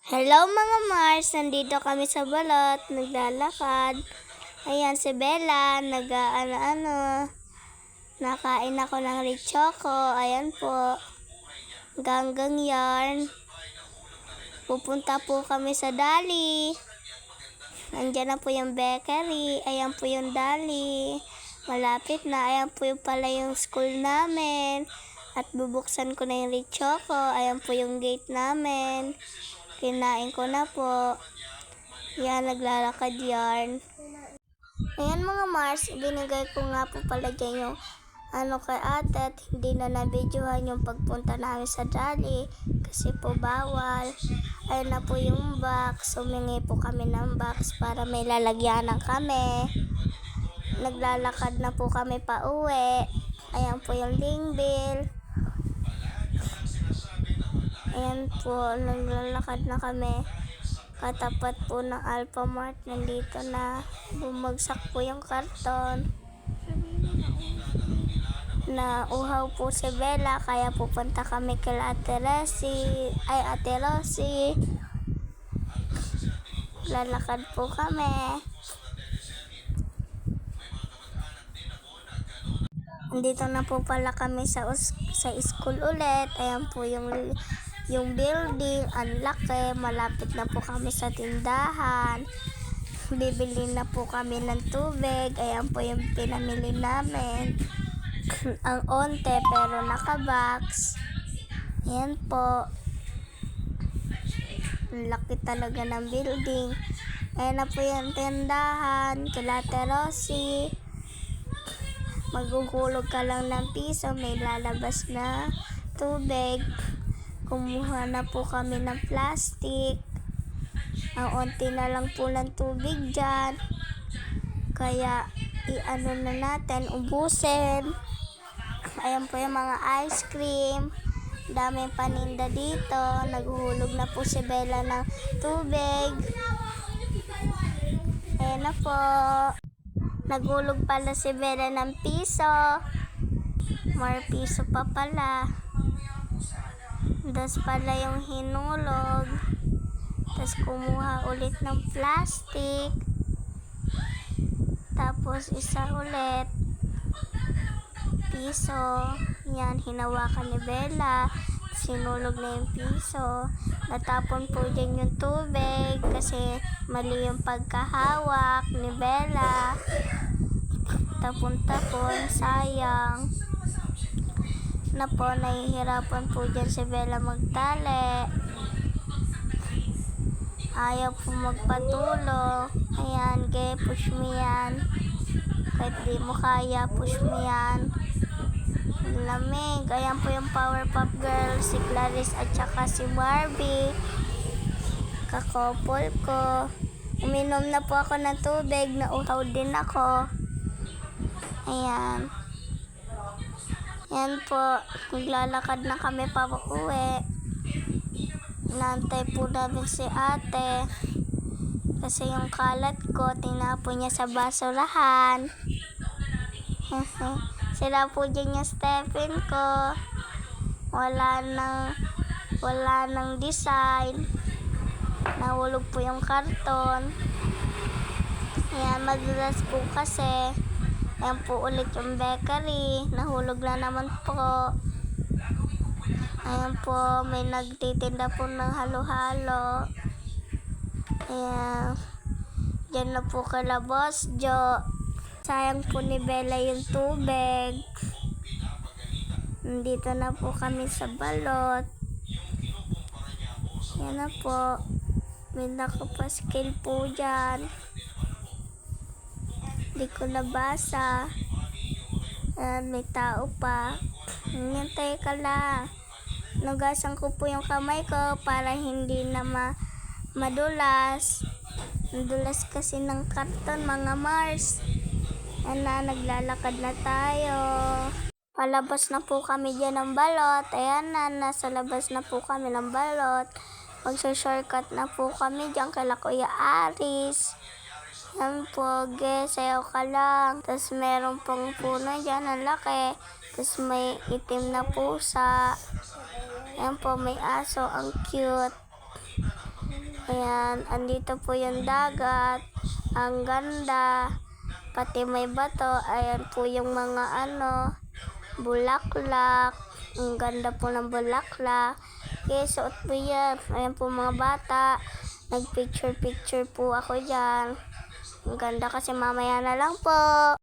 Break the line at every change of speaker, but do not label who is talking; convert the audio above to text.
Hello mga Mars, nandito kami sa balot, naglalakad. Ayan si Bella, nag-ano, nakain ako ng Richoco. Ayan po, ganggang yarn. Pupunta po kami sa Dali. Nandiyan na po yung bakery, ayan po yung Dali. Malapit na, ayan po yung pala yung school namin. At bubuksan ko na yung Richoco, ayan po yung gate namin. Kinain ko na po. Yan, naglalakad yarn. Ayan mga Mars, binigay ko nga po pala dyan yung kay ate at hindi na nabidyohan yung pagpunta namin sa Dali kasi po bawal. Ayun na po yung box. Humingi po kami ng box para may lalagyanan kami. Naglalakad na po kami pa uwi. Ayan po yung lingbil. Ayan po, naglalakad na kami. Katapat po ng Alphamart, nandito na. Bumagsak po yung karton. Nauhaw po si Bella, kaya pupunta kami kay Ate Rosie. Lalakad po kami. Nandito na po pala kami sa school ulit. Ayan po yung building, ang laki. Malapit na po kami sa tindahan. Bibili na po kami ng tubig. Ayan po yung pinamili namin. Ang onte pero nakabox. Ayan po. Ang laki talaga ng building. Ayan na po yung tindahan. Kila Ate Rosie. Maghuhulog ka lang ng piso. May lalabas na tubig. Kumuha na po kami ng plastic. Ang onti na lang po ng tubig dyan. Kaya na natin, ubusin. Ayan po yung mga ice cream. Daming paninda dito. Naghuhulog na po si Bella ng tubig. Ayan na po. Naghulog pala si Bella ng piso. More piso pa pala. Das pala yung hinulog. Tapos kumuha ulit ng plastic. Tapos isa ulit. Piso. Yan, hinawakan ni Bella. Sinulog na yung piso. Natapon po dyan yung tubig kasi mali yung pagkahawak ni Bella. Tapon-tapon, sayang. Na po, nahihirapan po dyan si Bella magtali. Ayaw po magpatulo. Ayan, push me yan. Kahit di mo kaya, push me yan. Lamig. Ayan po yung Powerpuff Girls, si Clarice at saka si Barbie. Kakopol ko. Uminom na po ako ng tubig. Nauhaw din ako. Ayan. Yan po, maglalakad na kami pa uwi. Nantay po namin si ate. Kasi yung kalat ko, tinapon niya sa basurahan. Sila po dyan yung Stephen ko. Wala nang design. Nahulog po yung karton. Ayan, madulas po kasi. Ayan po ulit yung bakery. Nahulog na naman po. Ayan po, may nagtitinda po ng halo-halo. Ayan. Diyan na po kala Boss Jo. Sayang po ni Bella yung tubig. Nandito na po kami sa balot. Ayan na po. May nakapaskil po dyan. Hindi ko nabasa. Ayan, may tao pa. Hintay ka lang. Nugasan ko po yung kamay ko para hindi na madulas. Madulas kasi ng karton, mga Mars. Ayan na, naglalakad na tayo. Palabas na po kami dyan ng balot. Ayan na, nasa labas na po kami ng balot. Magsa-shortcut na po kami dyan kay Kuya Aris. Yan po, sayaw ka lang. Tapos meron pang puno dyan, ang laki. Tapos may itim na pusa. Yan po, may aso, ang cute. Ayan, andito po yung dagat. Ang ganda. Pati may bato. Ayan po yung mga bulaklak. Ang ganda po ng bulaklak. Okay, suot po yan. Ayan po mga bata. Nagpicture-picture po ako dyan. Ang ganda kasi mamaya na lang po.